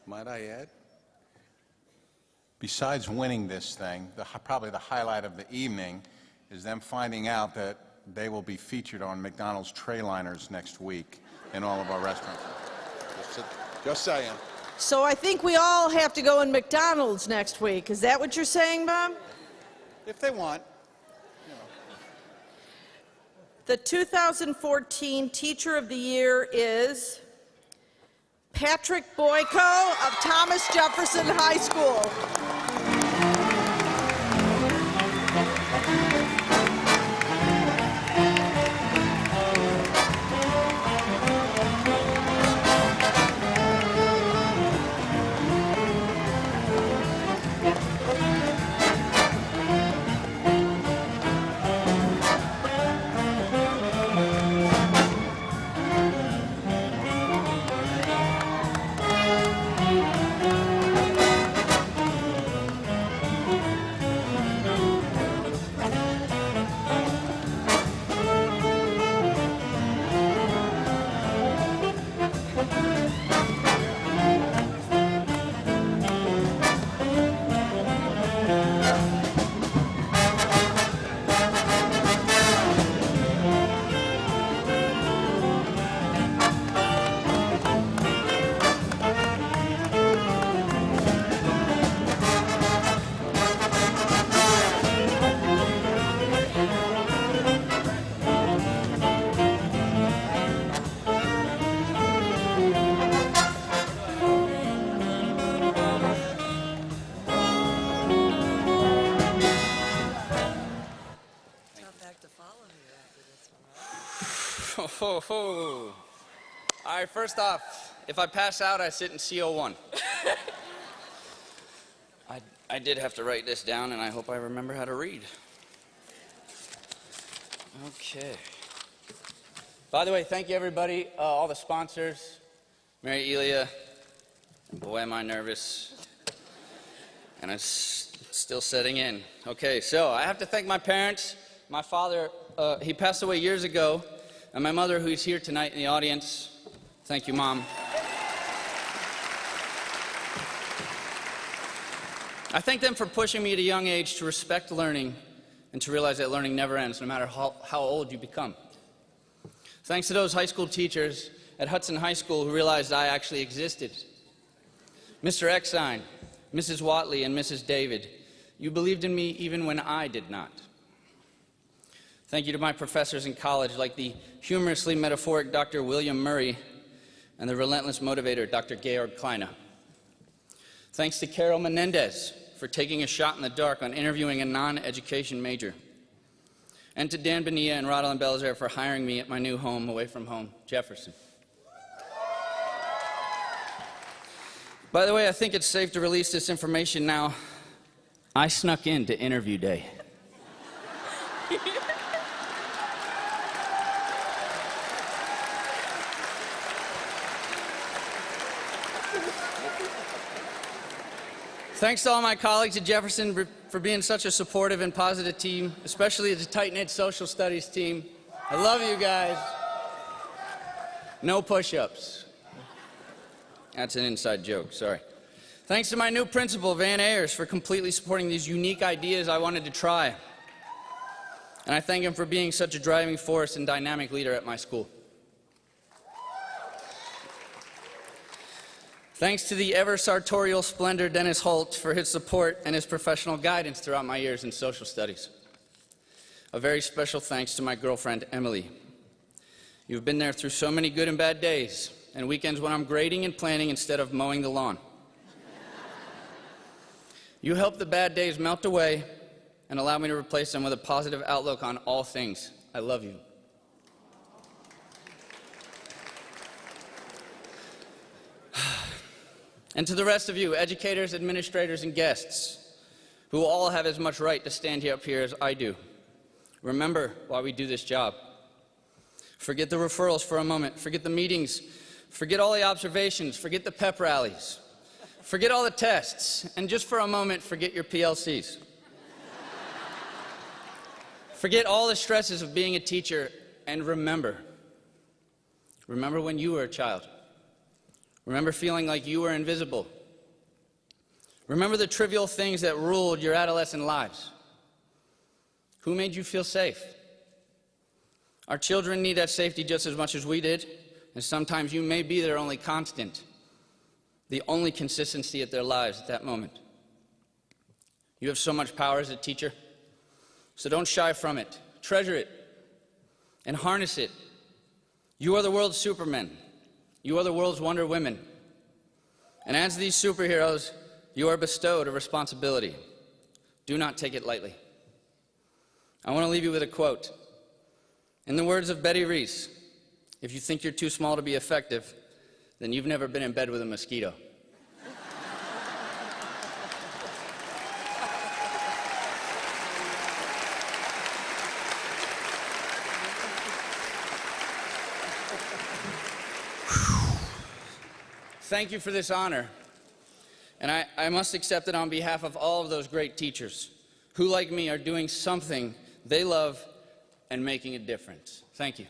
might I add. Besides winning this thing, probably the highlight of the evening is them finding out that they will be featured on McDonald's tray liners next week in all of our restaurants. Just saying. So I think we all have to go in McDonald's next week. Is that what you're saying, Bob? If they want. The 2014 Teacher of the Year is Patrick Boyko of Thomas Jefferson High School. Ho, ho. All right, first off, if I pass out, I sit in CO1. I did have to write this down, and I hope I remember how to read. Okay. By the way, thank you, everybody, all the sponsors, Mary Elia. Boy, am I nervous. And it's still setting in. Okay, so I have to thank my parents. My father, he passed away years ago. And my mother, who's here tonight in the audience. Thank you, Mom. I thank them for pushing me at a young age to respect learning and to realize that learning never ends, no matter how old you become. Thanks to those high school teachers at Hudson High School who realized I actually existed. Mr. Exine, Mrs. Watley, and Mrs. David, you believed in me even when I did not. Thank you to my professors in college, like the humorously metaphoric Dr. William Murray and the relentless motivator, Dr. Georg Kleine. Thanks to Carol Menendez for taking a shot in the dark on interviewing a non-education major. And to Dan Bonilla and Rodolin Belizaire for hiring me at my new home, away from home, Jefferson. By the way, I think it's safe to release this information now. I snuck in to interview day. Thanks to all my colleagues at Jefferson for being such a supportive and positive team, especially the tight-knit social studies team. I love you guys. No push-ups. That's an inside joke, sorry. Thanks to my new principal, Van Ayers, for completely supporting these unique ideas I wanted to try. And I thank him for being such a driving force and dynamic leader at my school. Thanks to the ever-sartorial splendor Dennis Holt for his support and his professional guidance throughout my years in social studies. A very special thanks to my girlfriend, Emily. You've been there through so many good and bad days, and weekends when I'm grading and planning instead of mowing the lawn. You help the bad days melt away and allow me to replace them with a positive outlook on all things. I love you. And to the rest of you, educators, administrators, and guests, who all have as much right to stand up here as I do, remember why we do this job. Forget the referrals for a moment. Forget the meetings. Forget all the observations. Forget the pep rallies. Forget all the tests. And just for a moment, forget your PLCs. Forget all the stresses of being a teacher, and remember when you were a child. Remember feeling like you were invisible, Remember the trivial things that ruled your adolescent lives. Who made you feel safe? Our children need that safety just as much as we did, and sometimes you may be their only constant, the only consistency at their lives at that moment. You have so much power as a teacher, so don't shy from it. Treasure it and harness it. You are the world's supermen. You are the world's Wonder Women. And as these superheroes, you are bestowed a responsibility. Do not take it lightly. I want to leave you with a quote. In the words of Betty Reese, if you think you're too small to be effective, then you've never been in bed with a mosquito. Thank you for this honor. And I must accept it on behalf of all of those great teachers who, like me, are doing something they love and making a difference. Thank you.